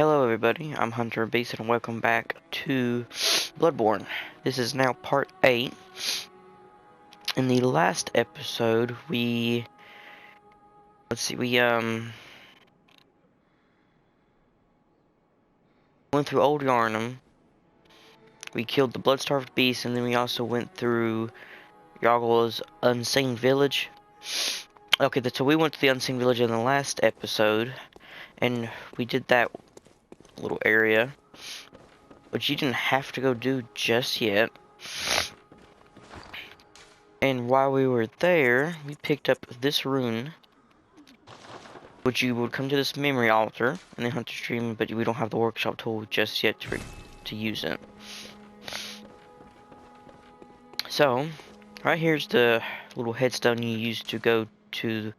Hello everybody, I'm Hunter Beast and welcome back to Bloodborne. This is now part 8. In the last episode, we went through Old Yarnum, we killed the blood-starved beast, and then we also went through Yargle's Unseen Village. Okay, so we went to the Unseen Village in the last episode, and we did that little area, which you didn't have to go do just yet. And while we were there, we picked up this rune, which you would come to this memory altar and then hunt the stream, but we don't have the workshop tool just yet to use it. So, right here's the little headstone you use to go to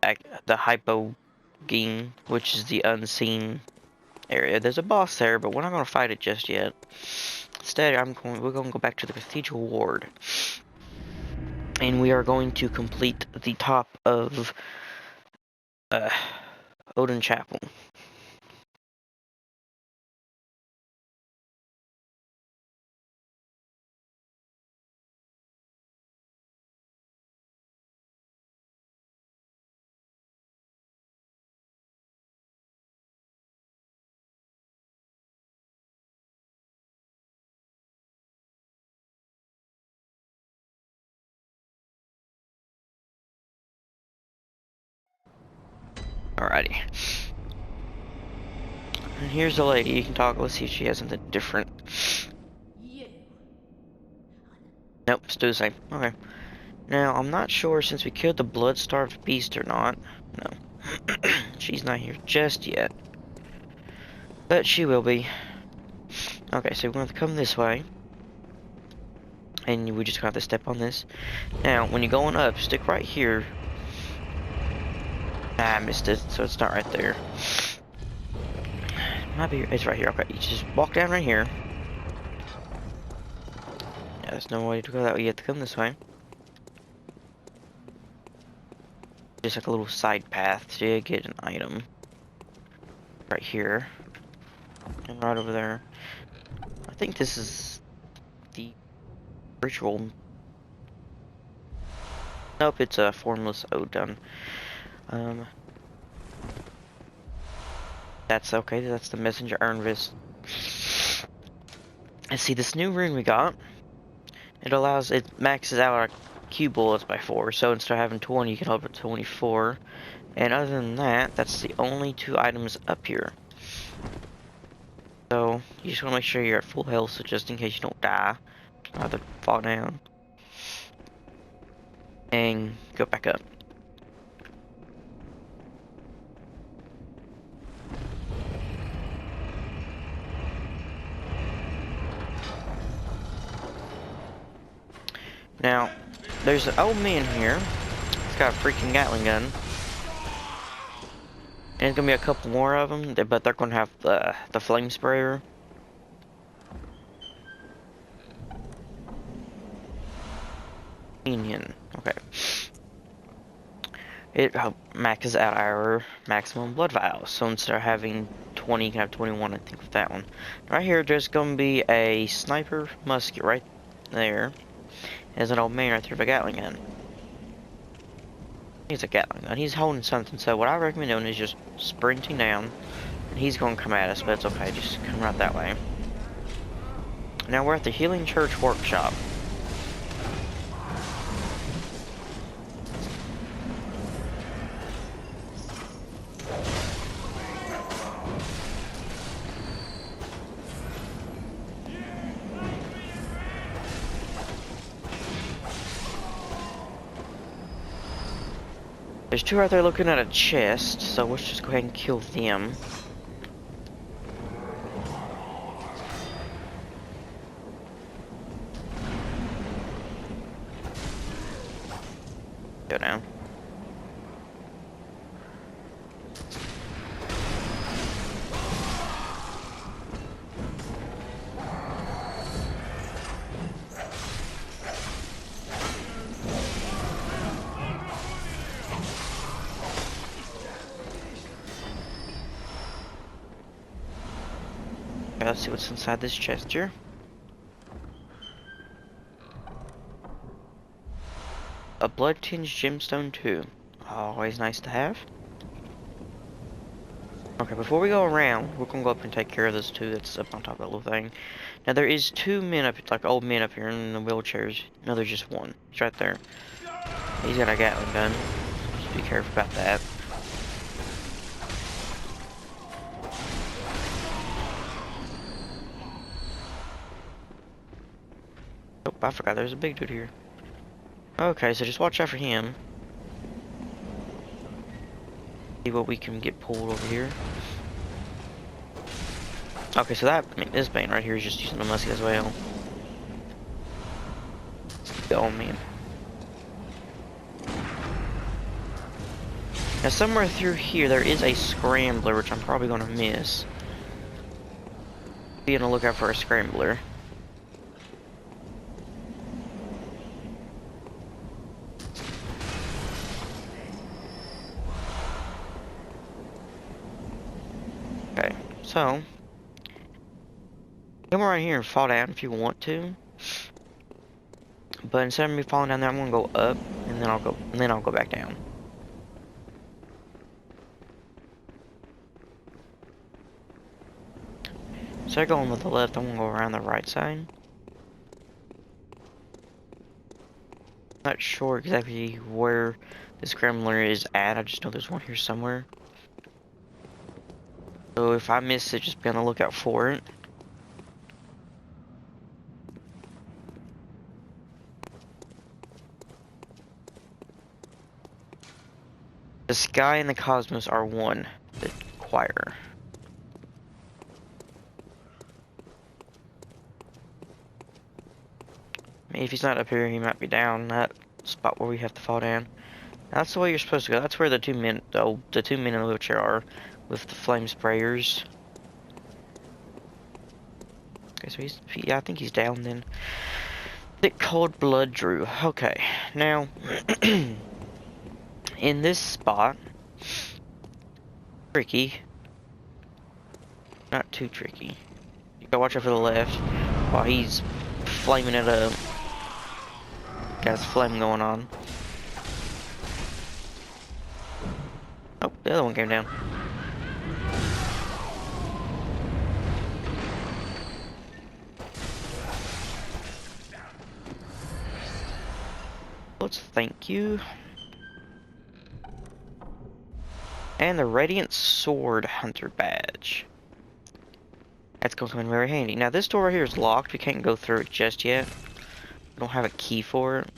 the Hypogene, which is the unseen area. There's a boss there, but we're not going to fight it just yet. Instead, we're going to go back to the Cathedral Ward. And we are going to complete the top of Odin Chapel. Alrighty. And here's the lady. You can talk. Let's see if she has something different. Nope, it's still the same. Okay. Now, I'm not sure since we killed the blood-starved beast or not. No. She's not here just yet. But she will be. Okay, so we're going to come this way. And we just got to step on this. Now, when you're going up, stick right here. Ah, I missed it, so it's not right there. Might be. It's right here. Okay, you just walk down right here. Yeah, there's no way to go that way. You have to come this way. Just like a little side path to get an item. Right here. And right over there. I think this is the ritual. Nope, it's a formless Odin. That's okay, that's the messenger Ernvis. And see, this new rune we got, it maxes out our Q bullets by 4, so instead of having 20, you can hold up to 24. And other than that, that's the only 2 items up here. So, you just want to make sure you're at full health, so just in case you don't die, either fall down, and go back up. Now, there's an old man here. He's got a freaking Gatling gun. And there's gonna be a couple more of them, but they're gonna have the flame sprayer. Okay. It maxes out our maximum blood vials. So instead of having 20, you can have 21, I think, with that one. Right here, there's gonna be a sniper musket right there. There's an old man right there with a Gatling gun. He's a Gatling gun. He's holding something, so what I recommend doing is just sprinting down. And he's going to come at us, but it's okay. Just come right that way. Now we're at the Healing Church Workshop. There's 2 right there looking at a chest, so let's just go ahead and kill them. Go down. Okay, let's see what's inside this chest here. A blood-tinged gemstone too. Always nice to have. Okay, before we go around, we're gonna go up and take care of this two that's up on top of that little thing. Now there is two men up, like old men up here in the wheelchairs. No, there's just one. He's right there. He's got a Gatling gun. Just be careful about that. Oh, I forgot there's a big dude here. Okay, so just watch out for him. See what we can get pulled over here. Okay, so that, I mean, this bane right here is just using the musky as well. Oh man. Now somewhere through here there is a scrambler, which I'm probably gonna miss. Be on the lookout for a scrambler. Okay, so come right here and fall down if you want to. But instead of me falling down there, I'm gonna go up, and then I'll go back down. So I'm going to the left, I'm gonna go around the right side. Not sure exactly where the scrambler is at. I just know there's one here somewhere. So if I miss it, just be on the lookout for it. The sky and the cosmos are one. The choir. Maybe if he's not up here, he might be down that spot where we have to fall down. That's the way you're supposed to go. That's where the two men in the wheelchair are, with the flame sprayers. Okay, so yeah, I think he's down then. Thick cold blood drew. Okay, now in this spot, tricky. Not too tricky. You gotta watch out for the left while he's flaming it up. Got his flame going on. Oh, the other one came down. Let's thank you. And the Radiant Sword Hunter badge. That's gonna come in very handy. Now this door right here is locked. We can't go through it just yet. We don't have a key for it.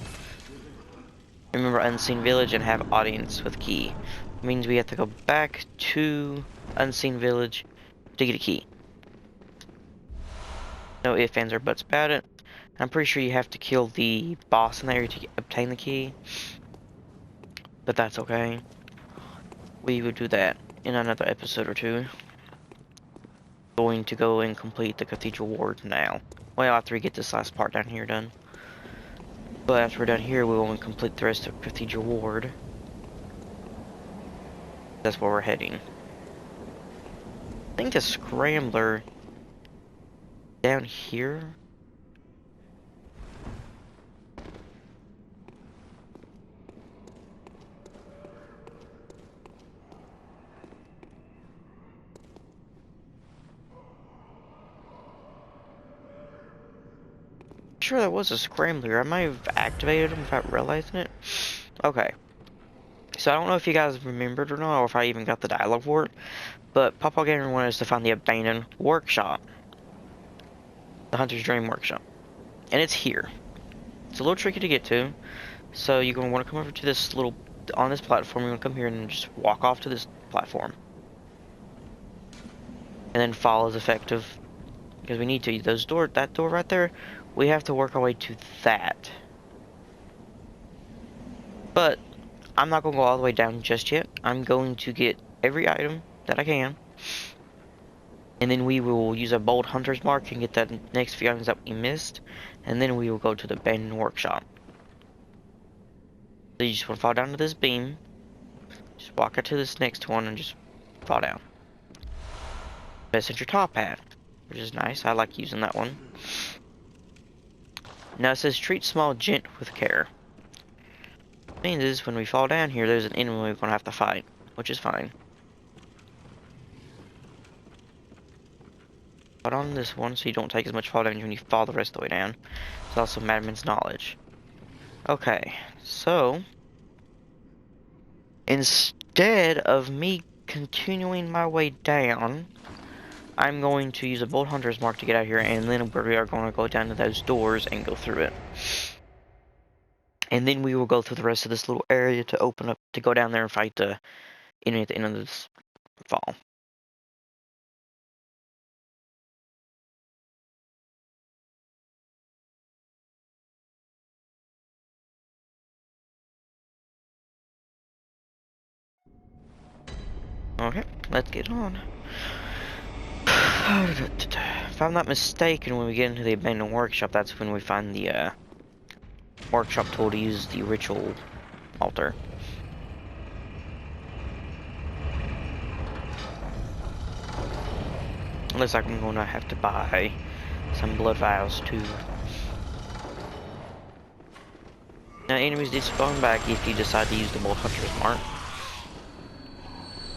Remember Unseen Village and have audience with key. It means we have to go back to Unseen Village to get a key. No ifs, ands, or buts about it. I'm pretty sure you have to kill the boss in there to obtain the key. But that's okay. We will do that in another episode or two. Going to go and complete the Cathedral Ward now. Well, after we get this last part down here done. But after we're done here, we will complete the rest of Cathedral Ward. That's where we're heading. I think the scrambler down here. Sure, that was a scrambler. I might have activated him without realizing it. Okay. So I don't know if you guys remembered or not, or if I even got the dialogue for it, but Papa Gamer wanted us to find the abandoned workshop. The Hunter's Dream Workshop. And it's here. It's a little tricky to get to, so you're going to want to come over to this little, on this platform, you're going to come here and just walk off to this platform. And then follow is effective, because we need to. That door right there, we have to work our way to that. But I'm not going to go all the way down just yet. I'm going to get every item that I can. And then we will use a bold hunter's mark and get that next few items that we missed. And then we will go to the abandoned workshop. So you just want to fall down to this beam. Just walk out to this next one and just fall down. That's your top hat. which is nice. I like using that one. Now it says treat small gent with care. What it means is when we fall down here, there's an enemy we're gonna have to fight, which is fine. But on this one, so you don't take as much fall damage when you fall the rest of the way down. It's also Madman's Knowledge. Okay, so instead of me continuing my way down, I'm going to use a Bolt Hunter's Mark to get out here, and then we are going to go down to those doors and go through it. And then we will go through the rest of this little area to open up, to go down there and fight the enemy at the end of this fall. Okay, let's get on. If I'm not mistaken, when we get into the abandoned workshop, that's when we find the workshop tool to use the ritual altar. Looks like I'm gonna have to buy some blood vials too. Now enemies did spawn back if you decide to use the Bolt Hunter's Mark.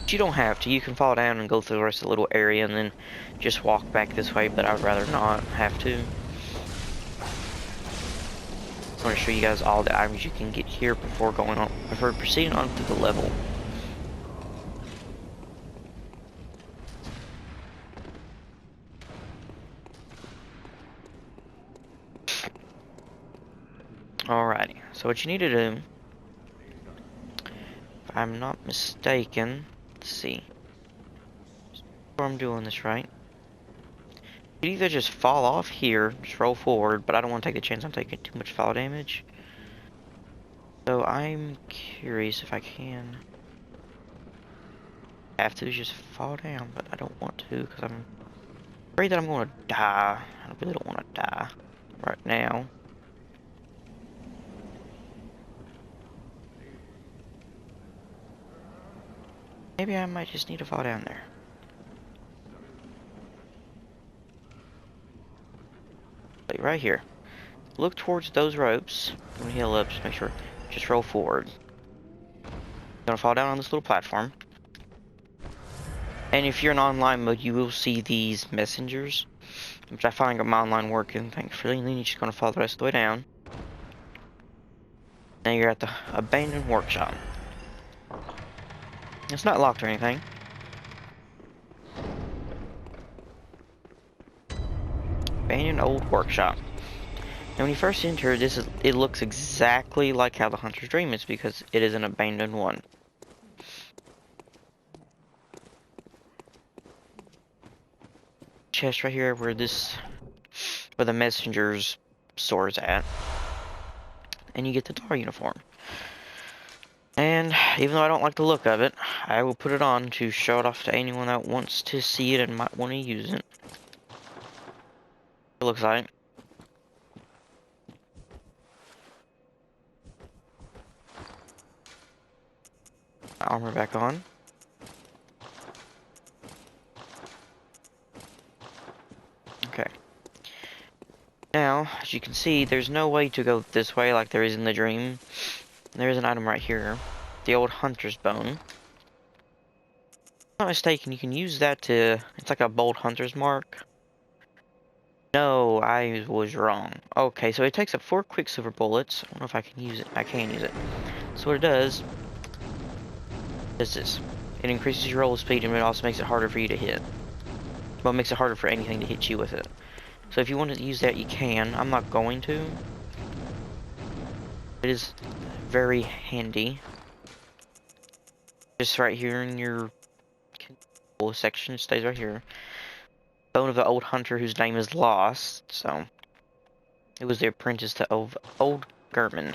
But you don't have to, you can fall down and go through the rest of the little area and then just walk back this way, but I'd rather not have to. I want to show you guys all the items you can get here before proceeding on through the level. Alrighty, so what you need to do, if I'm not mistaken, let's see, if I'm doing this right, you either just fall off here, just roll forward, but I don't want to take the chance I'm taking too much fall damage. So I'm curious if I can. I have to just fall down, but I don't want to because I'm afraid that I'm going to die. I really don't want to die right now. Maybe I might just need to fall down there. Like right here. Look towards those ropes. When you heal up, just make sure. Just roll forward. You're gonna fall down on this little platform. And if you're in online mode, you will see these messengers, which I finally got my online working, thankfully. And then you're just gonna fall the rest of the way down. Now you're at the abandoned workshop. It's not locked or anything. Abandoned old workshop. And when you first enter, it looks exactly like how the Hunter's Dream is because it is an abandoned one. Chest right here where the messenger's sword's at. And you get the Tar uniform. And even though I don't like the look of it, I will put it on to show it off to anyone that wants to see it and might want to use it. It looks like. My armor back on. Okay. Now, as you can see, there's no way to go this way like there is in the dream. There is an item right here. The old hunter's bone. If I'm not mistaken, you can use that to... It's like a bold hunter's mark. No, I was wrong. Okay, so it takes up 4 quicksilver bullets. I don't know if I can use it. I can use it. So what it does is this. It increases your roll speed and it also makes it harder for you to hit. Well, it makes it harder for anything to hit you with it. So if you want to use that, you can. I'm not going to. It is very handy. Just right here in your section, it stays right here. Bone of the old hunter whose name is lost. So it was the apprentice to old German.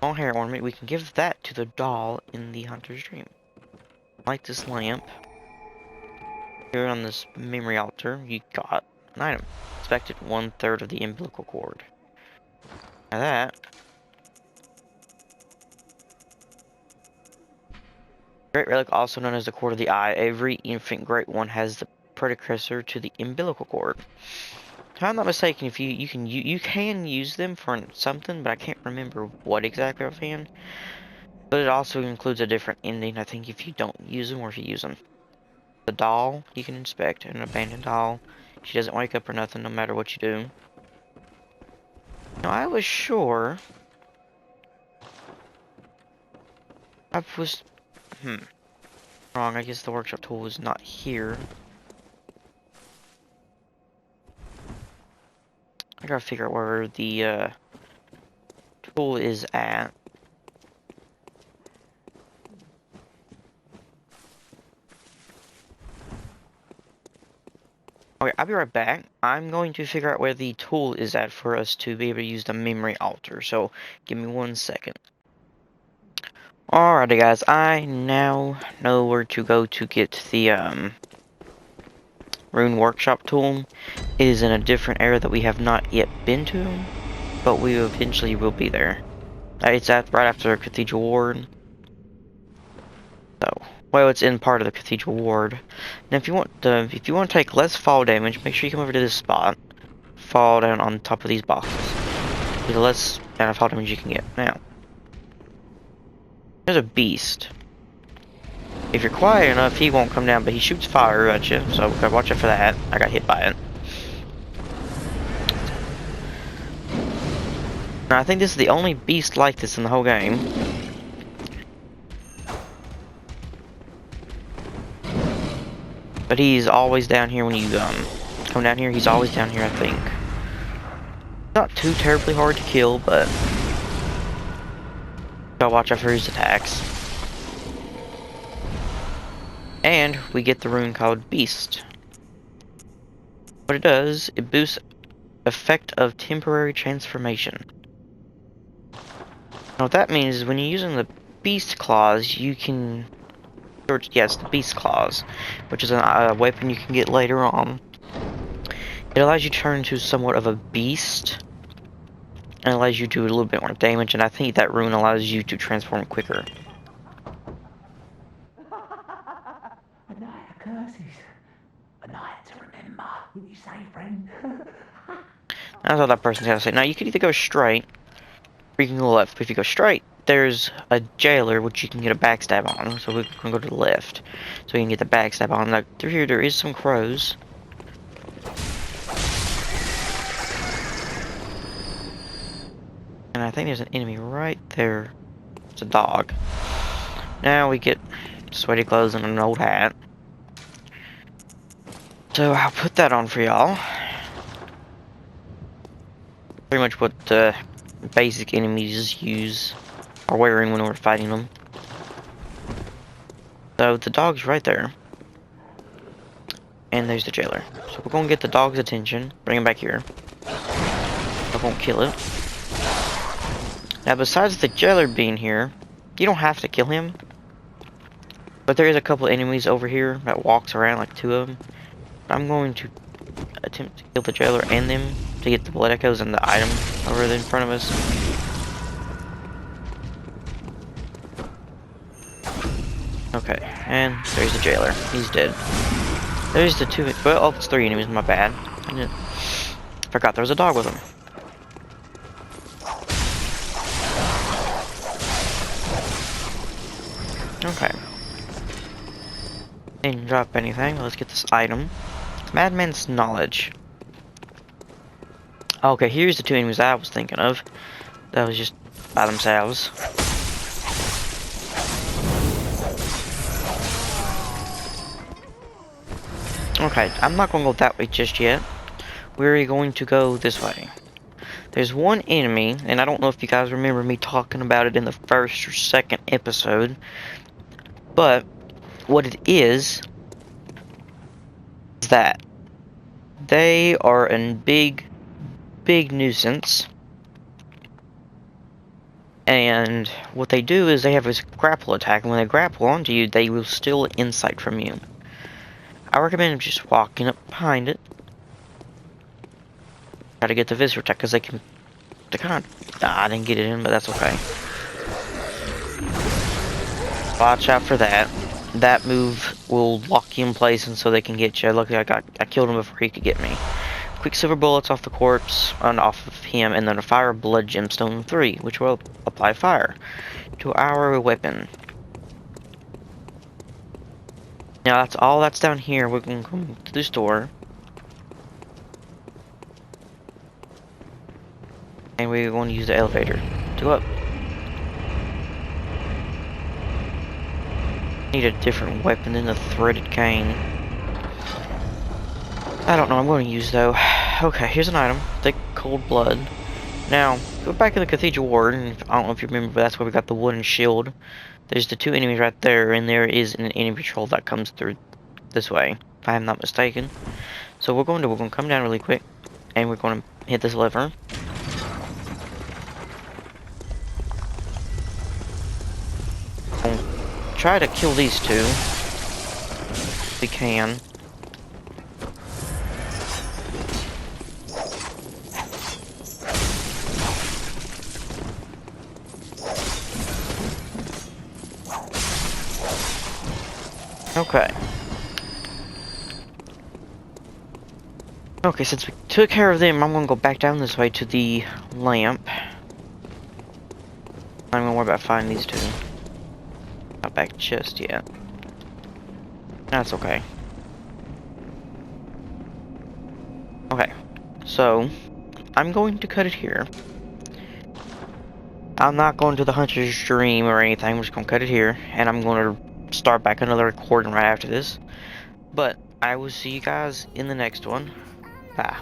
Small hair ornament. We can give that to the doll in the Hunter's Dream. Light this lamp. Here on this memory altar, you got an item. Inspected 1/3 of the umbilical cord. Now that. Great relic, also known as the cord of the eye. Every infant great one has the predecessor to the umbilical cord. If I'm not mistaken, if you can use them for something, but I can't remember what exactly offhand. But it also includes a different ending, I think, if you don't use them or if you use them. The doll you can inspect, an abandoned doll. She doesn't wake up or nothing, no matter what you do. Now I was sure. I was wrong. I guess the workshop tool is not here. I gotta figure out where the tool is at. Okay, I'll be right back. I'm going to figure out where the tool is at for us to be able to use the memory altar. So, give me 1 second. Alrighty guys, I now know where to go to get the rune workshop tool. It is in a different area that we have not yet been to, but we eventually will be there. It's right after Cathedral Ward. So, well, it's in part of the Cathedral Ward. Now, if you want to take less fall damage, make sure you come over to this spot. Fall down on top of these boxes. Get the less amount of fall damage you can get. Now, there's a beast. If you're quiet enough, he won't come down, but he shoots fire at you, so gotta watch out for that. I got hit by it. Now, I think this is the only beast like this in the whole game. But he's always down here when you come down here. He's always down here, I think. Not too terribly hard to kill, but gotta watch out for his attacks. And we get the rune called Beast. What it does, it boosts effect of temporary transformation. Now what that means is when you're using the Beast Claws, you can... Yes, the Beast Claws, which is a weapon you can get later on. It allows you to turn into somewhat of a beast, and allows you to do a little bit more damage, and I think that rune allows you to transform quicker. A night of curses. A night to remember. What you say, friend? That's all that person's gotta say. Now, you can either go straight, or you can go left. But if you go straight, there's a jailer, which you can get a backstab on. So we can go to the left. So you can get the backstab on. Now, through here, there is some crows. And I think there's an enemy right there. It's a dog. Now we get sweaty clothes and an old hat. So I'll put that on for y'all. Pretty much what the basic enemies are wearing when we're fighting them. So the dog's right there. And there's the jailer. So we're gonna get the dog's attention, bring him back here. I won't kill it. Now besides the jailer being here, you don't have to kill him. But there is a couple enemies over here that walks around, like 2 of them. I'm going to attempt to kill the jailer and them to get the blood echoes and the item over there in front of us. Okay, and there's the jailer. He's dead. There's the 2, well, oh, it's 3 enemies, my bad. I forgot there was a dog with him. Okay. Didn't drop anything. Let's get this item. Madman's Knowledge. Okay, here's the 2 enemies I was thinking of. That was just by themselves. Okay, I'm not going to go that way just yet. We're going to go this way. There's one enemy, and I don't know if you guys remember me talking about it in the first or second episode. But what it is that they are a big nuisance. And what they do is they have this grapple attack, and when they grapple onto you, they will steal insight from you. I recommend just walking up behind it. Gotta get the visitor attack, because they kind of... Nah, I didn't get it in, but that's okay. Watch out for that. that move will lock you in place and so they can get you. Luckily I killed him before he could get me. Quicksilver bullets off the corpse, and off of him, and then a fire blood gemstone 3, which will apply fire to our weapon. Now that's all that's down here. We're going to come to the store. And we're going to use the elevator to go up. Need a different weapon than the threaded cane. I don't know, I'm going to use though. Okay, here's an item. Thick, cold blood. Now, go back in the Cathedral Ward, and I don't know if you remember, but that's where we got the wooden shield. There's the 2 enemies right there, and there is an enemy patrol that comes through this way, if I am not mistaken. So we're going to come down really quick, and we're going to hit this lever. We'll try to kill these 2. If we can. Okay. Okay, since we took care of them, I'm gonna go back down this way to the lamp. I'm gonna worry about finding these 2. Not back just yet. That's okay. Okay, so I'm going to cut it here. I'm not going to the Hunter's Dream or anything. I'm just gonna cut it here, and I'm going to start back another recording right after this. But I will see you guys in the next one. Bye.